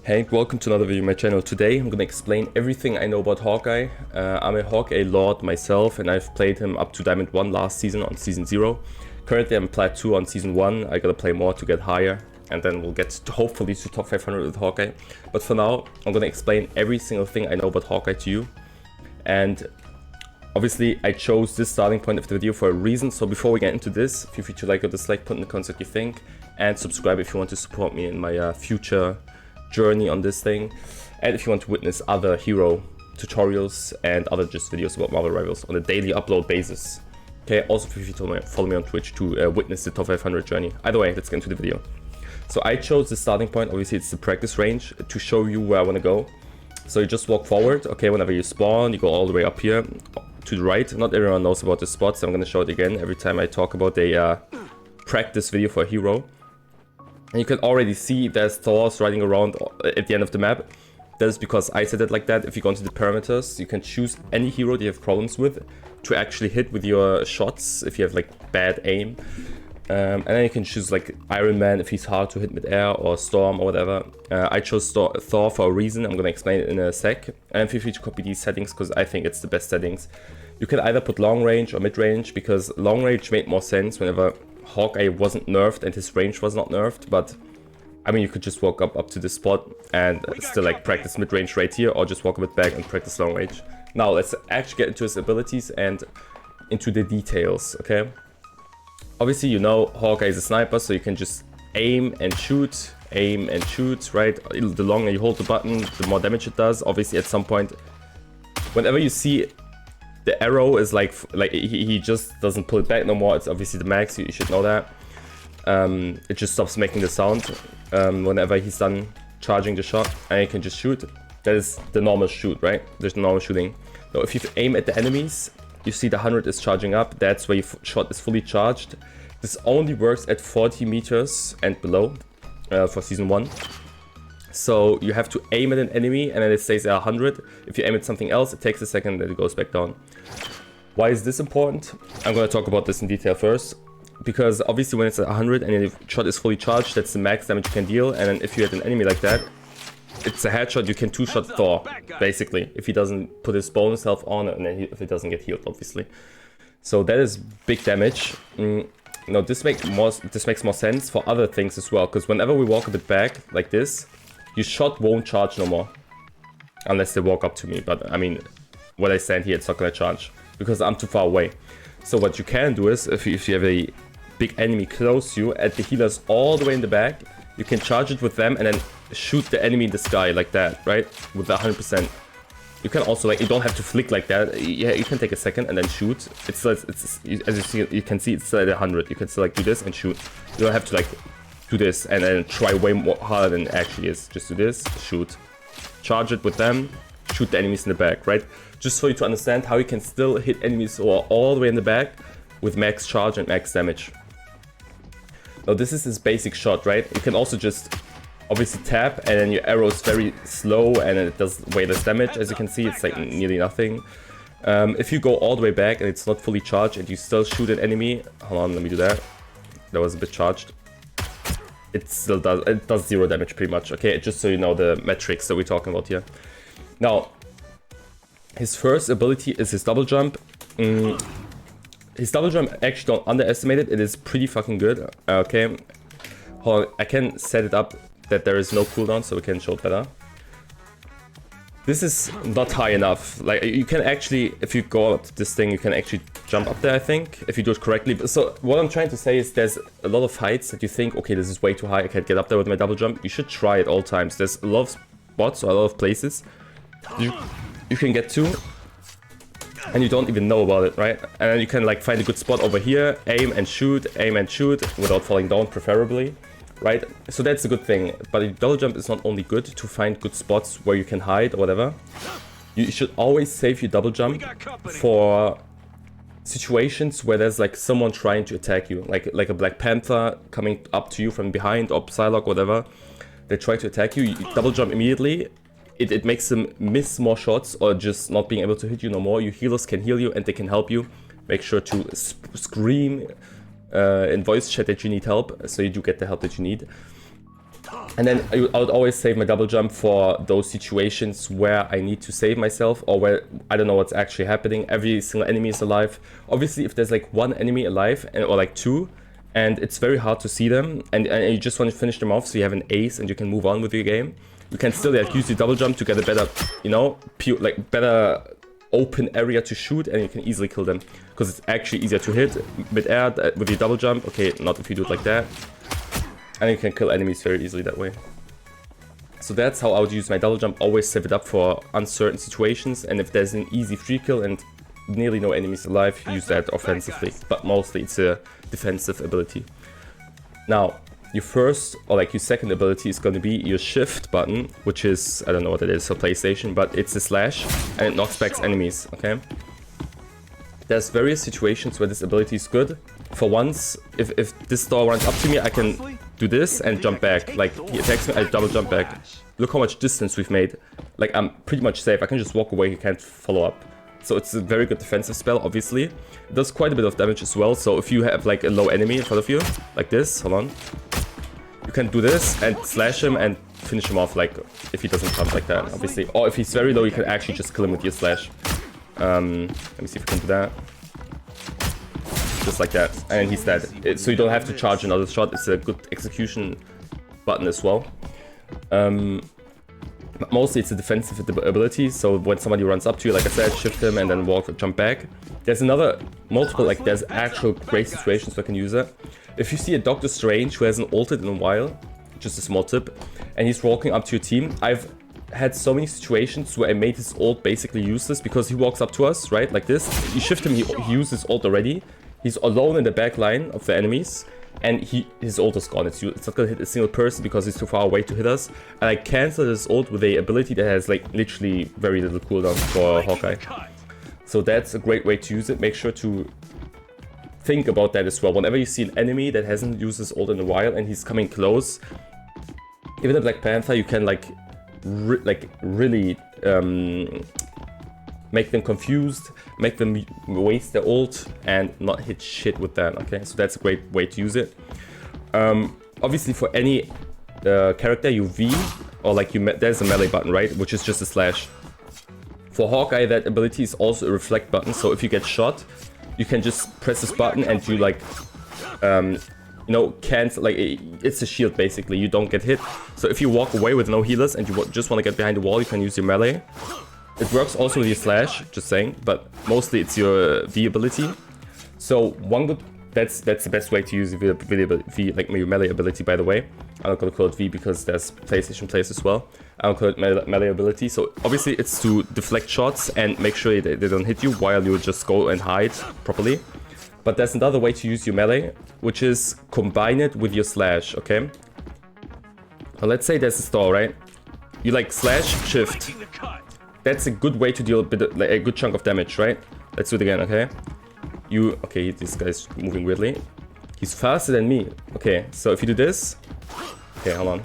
Hey, welcome to another video on my channel. Today I'm gonna explain everything I know about Hawkeye. I'm a Hawkeye Lord myself and I've played him up to Diamond 1 last season on Season 0. Currently I'm Plat 2 on Season 1. I gotta play more to get higher and then we'll get to, hopefully to top 500 with Hawkeye. But for now, I'm gonna explain every single thing I know about Hawkeye to you. And obviously I chose this starting point of the video for a reason. So before we get into this, feel free to like or dislike, put in the comments what you think, and subscribe if you want to support me in my future journey on this thing, and if you want to witness other hero tutorials and other just videos about Marvel Rivals on a daily upload basis. Okay, also feel free to follow me on Twitch to witness the top 500 journey. Either way, let's get into the video. So I chose the starting point, obviously it's the practice range, to show you where I want to go. So you just walk forward, okay, whenever you spawn, you go all the way up here to the right. Not everyone knows about the spots, so I'm going to show it again every time I talk about a practice video for a hero. And you can already see there's Thors riding around at the end of the map. That is because I said it like that. If you go into the parameters, you can choose any hero that you have problems with to actually hit with your shots if you have like bad aim. And then you can choose like Iron Man if he's hard to hit mid-air, or Storm or whatever. I chose Thor for a reason. I'm going to explain it in a sec. And feel free to copy these settings because I think it's the best settings. You can either put long range or mid range, because long range made more sense whenever Hawkeye wasn't nerfed and his range was not nerfed. But I mean, you could just walk up to this spot and still like practice mid range right here, or just walk a bit back and practice long range. Now let's actually get into his abilities and into the details, okay? Obviously, you know Hawkeye is a sniper, so you can just aim and shoot, right? The longer you hold the button, the more damage it does. Obviously, at some point, whenever you see the arrow is like he just doesn't pull it back no more. It's obviously the max, you should know that. It just stops making the sound whenever he's done charging the shot, and you can just shoot. That is the normal shoot, right? There's the normal shooting. Now, if you aim at the enemies, you see the 100 is charging up. That's where your shot is fully charged. This only works at 40 meters and below for Season 1. So you have to aim at an enemy and then it stays at 100. If you aim at something else, it takes a second, then it goes back down. Why is this important? I'm going to talk about this in detail first. Because obviously when it's at 100 and your shot is fully charged, that's the max damage you can deal. And then if you hit an enemy like that, it's a headshot. You can two-shot Thor, basically, if he doesn't put his bonus health on, and then if it doesn't get healed, obviously. So that is big damage. Now this makes more sense for other things as well, because whenever we walk a bit back like this, your shot won't charge no more, unless they walk up to me. But I mean, when I stand here, it's not gonna charge because I'm too far away. So what you can do is, if you have a big enemy close to you, at the healers all the way in the back, you can charge it with them and then shoot the enemy in the sky like that, right? With 100%. You can also, like, you don't have to flick like that. Yeah, you can take a second and then shoot. It's as you can see, it's still at 100. You can still like do this and shoot. You don't have to like do this and then try way more harder than it actually is. Just do this, shoot, charge it with them, shoot the enemies in the back, right? Just for you to understand how you can still hit enemies who are all the way in the back with max charge and max damage. Now this is his basic shot, right? You can also just obviously tap and then your arrow is very slow and it does way less damage. As you can see, it's like nearly nothing. If you go all the way back and it's not fully charged and you still shoot an enemy, hold on, let me do that. That was a bit charged. It still does 0 damage pretty much, okay? Just so you know the metrics that we're talking about here. Now, his first ability is his double jump. His double jump, actually don't underestimate it, it is pretty fucking good, okay? Hold on, I can set it up that there is no cooldown so we can show it better. This is not high enough. Like, you can actually, if you go up this thing, you can actually jump up there, I think, if you do it correctly. So what I'm trying to say is there's a lot of heights that you think, okay, this is way too high, I can't get up there with my double jump. You should try it all times. There's a lot of spots or a lot of places you can get to and you don't even know about it, right? And then you can like find a good spot over here, aim and shoot without falling down, preferably. Right, so that's a good thing. But the double jump is not only good to find good spots where you can hide or whatever. You should always save your double jump for situations where there's like someone trying to attack you, like a Black Panther coming up to you from behind, or Psylocke, whatever. They try to attack you. You double jump immediately. It makes them miss more shots or just not being able to hit you no more. Your healers can heal you and they can help you. Make sure to scream in voice chat that you need help, so you do get the help that you need. And then I would always save my double jump for those situations where I need to save myself, or where I don't know what's actually happening. Every single enemy is alive. Obviously, if there's like one enemy alive, or like two, and it's very hard to see them, and you just want to finish them off so you have an ace and you can move on with your game, you can still like use your double jump to get a better, you know, better open area to shoot, and you can easily kill them because it's actually easier to hit mid-air with your double jump. Okay, not if you do it like that. And you can kill enemies very easily that way. So that's how I would use my double jump. Always save it up for uncertain situations, and if there's an easy free kill and nearly no enemies alive, use that offensively. But mostly it's a defensive ability. Now, your first or like your second ability is going to be your shift button, which is, I don't know what it is for PlayStation, but it's a slash and it knocks back enemies, okay? There's various situations where this ability is good. For once, if this door runs up to me, I can do this and jump back. Like, he attacks me, I double jump back. Look how much distance we've made. Like, I'm pretty much safe. I can just walk away, he can't follow up. So it's a very good defensive spell, obviously. It does quite a bit of damage as well. So if you have like a low enemy in front of you, like this, hold on. You can do this and slash him and finish him off, like, if he doesn't jump like that, obviously. Or if he's very low, you can actually just kill him with your slash. Let me see if I can do that. Just like that, and he's dead. So you don't have to charge another shot. It's a good execution button as well. But mostly it's a defensive ability, so when somebody runs up to you, like I said, shift him and then walk or jump back. There's there's actual great situations where I can use it. If you see a Doctor Strange who hasn't ulted in a while, just a small tip, and he's walking up to your team, I've had so many situations where I made his ult basically useless because he walks up to us, right, like this. You shift him, he uses ult already. He's alone in the back line of the enemies, and his ult is gone. It's not gonna hit a single person because he's too far away to hit us. And I cancel his ult with a ability that has like literally very little cooldown for Hawkeye. So that's a great way to use it. Make sure to think about that as well. Whenever you see an enemy that hasn't used his ult in a while and he's coming close, even a Black Panther, you can like really make them confused, make them waste their ult and not hit shit with that, okay? So that's a great way to use it. Obviously for any character you V, or like there's a melee button, right? Which is just a slash. For Hawkeye, that ability is also a reflect button, so if you get shot, you can just press this button and you like, you know, cancel, like it's a shield basically, you don't get hit. So if you walk away with no healers and you just want to get behind the wall, you can use your melee. It works also with your slash, just saying, but mostly it's your V ability. So that's the best way to use V, like your melee ability, by the way. I'm not gonna call it V because there's PlayStation plays as well. I'll call it melee ability. So obviously it's to deflect shots and make sure they don't hit you while you just go and hide properly. But there's another way to use your melee, which is combine it with your slash, okay? Now let's say there's a stall, right? You like slash, shift. That's a good way to deal with a good chunk of damage, right? Let's do it again, okay? Okay, this guy's moving weirdly. He's faster than me. Okay, so if you do this... Okay, hold on.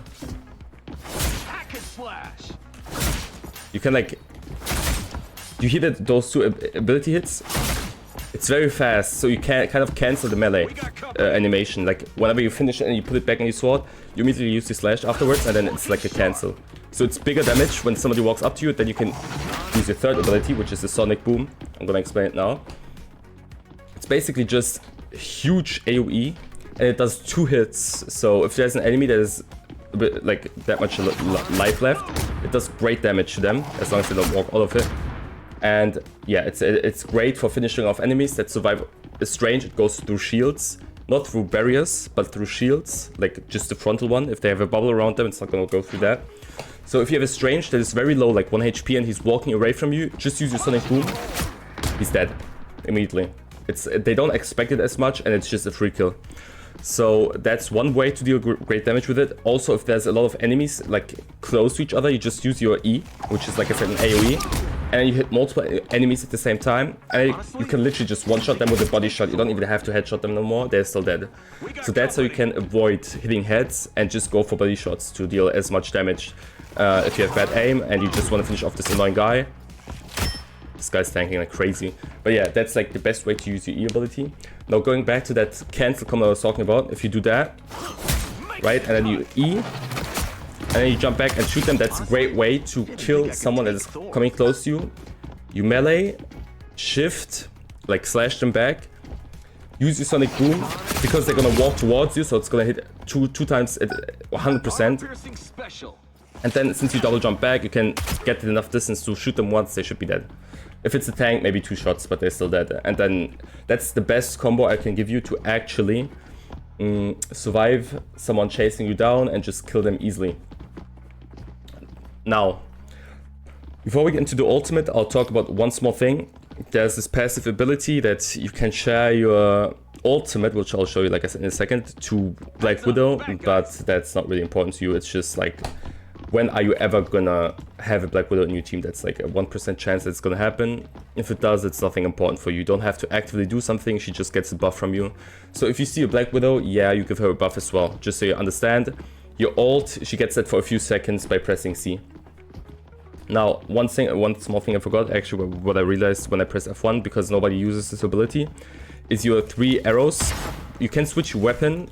You can like... You hear those two ability hits? It's very fast, so you can kind of cancel the melee animation. Like, whenever you finish it and you put it back in your sword, you immediately use the slash afterwards, and then it's like a cancel. So it's bigger damage when somebody walks up to you, then you can use your third ability, which is the Sonic Boom. I'm gonna explain it now. It's basically just huge AoE, and it does 2 hits. So if there's an enemy that is a bit, like that much life left, it does great damage to them, as long as they don't walk all of it. And yeah, it's great for finishing off enemies that survive a strange. It goes through shields, not through barriers, but through shields, like just the frontal one. If they have a bubble around them, it's not gonna go through that. So if you have a strange that is very low, like 1 HP, and he's walking away from you, just use your Sonic Boom. He's dead immediately. They don't expect it as much, and it's just a free kill. So that's one way to deal great damage with it. Also, if there's a lot of enemies like close to each other, you just use your E, which is, like I said, an AoE. And you hit multiple enemies at the same time, and you can literally just one-shot them with a body shot. You don't even have to headshot them no more, they're still dead. So that's how you can avoid hitting heads and just go for body shots to deal as much damage. If you have bad aim and you just want to finish off this annoying guy. This guy's tanking like crazy. But yeah, that's like the best way to use your E ability. Now going back to that cancel combo I was talking about, if you do that, right, and then you E, and then you jump back and shoot them. That's a great way to kill someone that is coming close to you. You melee, shift, like slash them back. Use your sonic boom because they're gonna walk towards you, so it's gonna hit two times at 100%. And then since you double jump back, you can get enough distance to shoot them once, they should be dead. If it's a tank, maybe 2 shots, but they're still dead. And then that's the best combo I can give you to actually survive someone chasing you down and just kill them easily. Now, before we get into the ultimate, I'll talk about one small thing. There's this passive ability that you can share your ultimate, which I'll show you, like I said, in a second, to Black Widow, but that's not really important to you. It's just like, when are you ever gonna have a Black Widow in your team? That's like a 1% chance that it's gonna happen. If it does, it's nothing important for you. You don't have to actively do something, she just gets a buff from you. So if you see a Black Widow, yeah, you give her a buff as well. Just so you understand, your ult, she gets that for a few seconds by pressing C. Now, one small thing I forgot, actually, what I realized when I press F1, because nobody uses this ability, is your 3 arrows. You can switch your weapon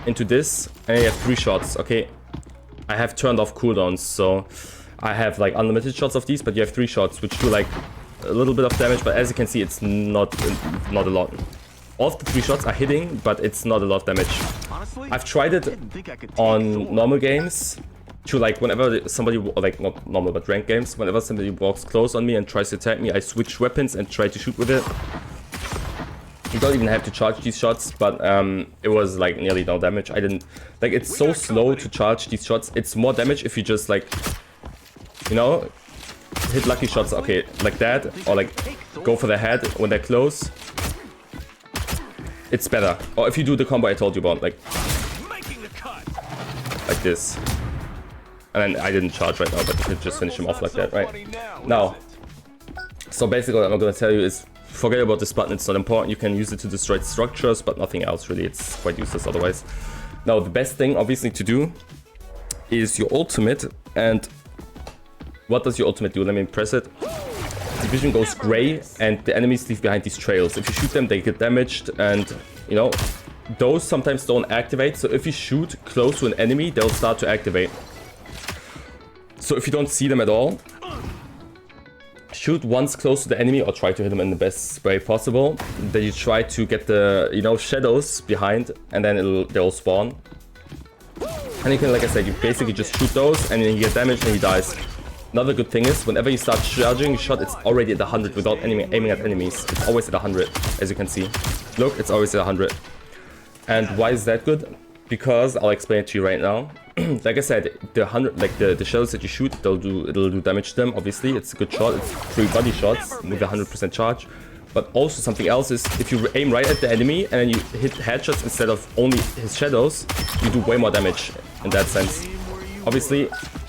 into this, and you have 3 shots, okay? I have turned off cooldowns, so I have like unlimited shots of these, but you have 3 shots, which do like a little bit of damage, but as you can see, it's not a lot. All of the 3 shots are hitting, but it's not a lot of damage. Honestly, I've tried it on normal games, to like whenever somebody, like not normal but ranked games, whenever somebody walks close on me and tries to attack me, I switch weapons and try to shoot with it. You don't even have to charge these shots, but it was like nearly no damage. I didn't, like, it's so slow to charge these shots. It's more damage if you just like, you know, hit lucky shots, okay, like that, or like go for the head when they're close. It's better. Or if you do the combo I told you about, like this. And then I didn't charge right now, but you could just finish him off like that, right? Now, so basically what I'm gonna tell you is, forget about this button, it's not important. You can use it to destroy structures, but nothing else really. It's quite useless otherwise. Now, the best thing obviously to do is your ultimate. And what does your ultimate do? Let me press it. The vision goes gray and the enemies leave behind these trails. If you shoot them, they get damaged, and you know, those sometimes don't activate. So if you shoot close to an enemy, they'll start to activate. So if you don't see them at all, shoot once close to the enemy or try to hit them in the best way possible. Then you try to get the, you know, shadows behind, and then they'll spawn. And you can, like I said, you basically just shoot those and then you get damaged and he dies. Another good thing is, whenever you start charging your shot, it's already at 100 without aiming at enemies. It's always at 100, as you can see. Look, it's always at 100. And why is that good? Because I'll explain it to you right now. Like I said, the shadows that you shoot, it'll do damage to them. Obviously, it's a good shot. It's 3 body shots with 100% charge. But also something else is, if you aim right at the enemy and then you hit headshots instead of only his shadows, you do way more damage in that sense. Obviously,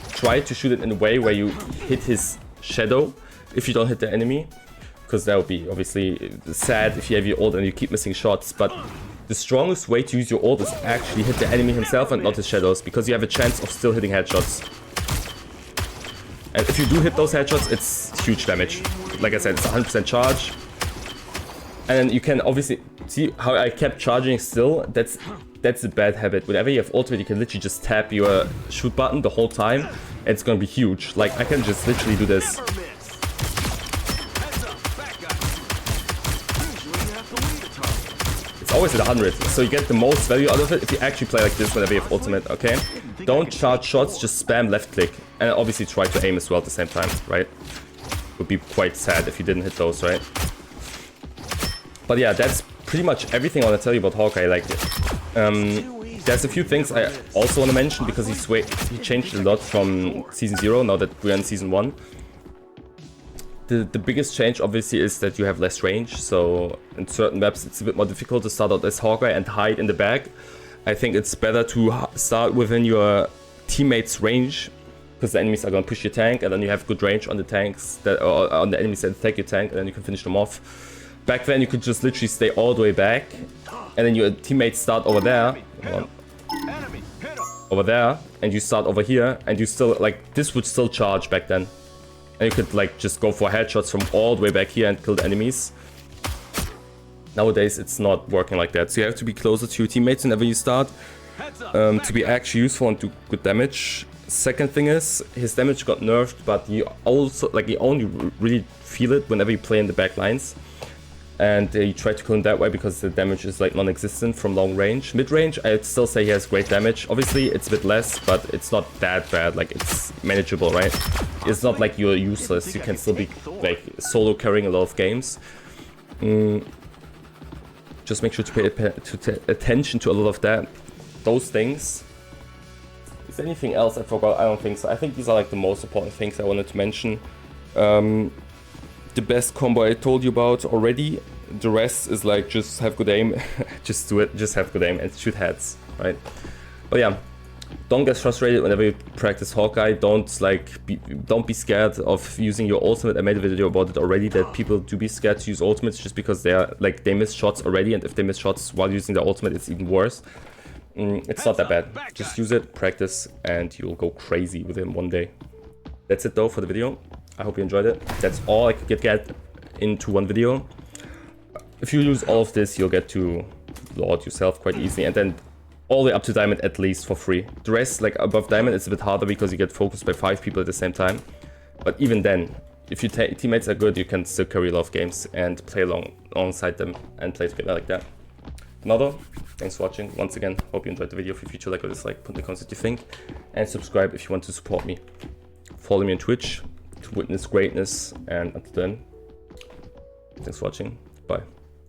try to shoot it in a way where you hit his shadow if you don't hit the enemy, because that would be obviously sad if you have your ult and you keep missing shots. But the strongest way to use your ult is actually hit the enemy himself and not his shadows, because you have a chance of still hitting headshots. And if you do hit those headshots, it's huge damage. Like I said, it's 100% charge. And you can obviously see how I kept charging still. That's a bad habit. Whenever you have ultimate, you can literally just tap your shoot button the whole time. It's gonna be huge. Like, I can just literally do this. It's always at 100, so you get the most value out of it if you actually play like this whenever you have ultimate, okay? Don't charge shots, just spam left click. And obviously try to aim as well at the same time, right? Would be quite sad if you didn't hit those, right? But yeah, that's pretty much everything I want to tell you about Hawkeye. Like, there's a few things I also want to mention, because he changed a lot from Season 0, now that we're in Season 1. The biggest change obviously is that you have less range, so in certain maps it's a bit more difficult to start out as Hawkeye and hide in the back. I think it's better to start within your teammates' range, because the enemies are going to push your tank, and then you have good range on the tanks or on the enemies that attack your tank, and then you can finish them off. Back then you could just literally stay all the way back, and then your teammates start over there, and you start over here, and you still, like, this would still charge back then. And you could like just go for headshots from all the way back here and kill the enemies. Nowadays it's not working like that, so you have to be closer to your teammates whenever you start to be actually useful and do good damage. Second thing is, his damage got nerfed, but you also, like, you only really feel it whenever you play in the back lines. And you try to kill him that way because the damage is like non-existent from long range. Mid-range, I'd still say he has great damage. Obviously, it's a bit less, but it's not that bad. Like, it's manageable, right? It's not like you're useless. You can still be like solo carrying a lot of games. Just make sure to pay attention to a lot of that. Those things. Is there anything else I forgot? I don't think so. I think these are like the most important things I wanted to mention. The best combo I told you about already. The rest is like, just have good aim. Just do it. Just have good aim and shoot heads, right? But yeah, don't get frustrated whenever you practice Hawkeye. Don't be scared of using your ultimate. I made a video about it already, that people do be scared to use ultimates just because they miss shots already, and if they miss shots while using their ultimate, it's even worse. It's not that bad. Just use it, practice, and you'll go crazy with him one day. That's it though for the video. I hope you enjoyed it. That's all I could get into one video. If you use all of this, you'll get to Lord yourself quite easily, and then all the way up to Diamond at least for free. The rest, like above Diamond, it's a bit harder because you get focused by 5 people at the same time. But even then, if your teammates are good, you can still carry a lot of games and play alongside them and play together like that. Another, thanks for watching. Once again, hope you enjoyed the video. If you feature like or dislike, put in the comments what you think, and subscribe if you want to support me. Follow me on Twitch to witness greatness, and until then, thanks for watching. Bye.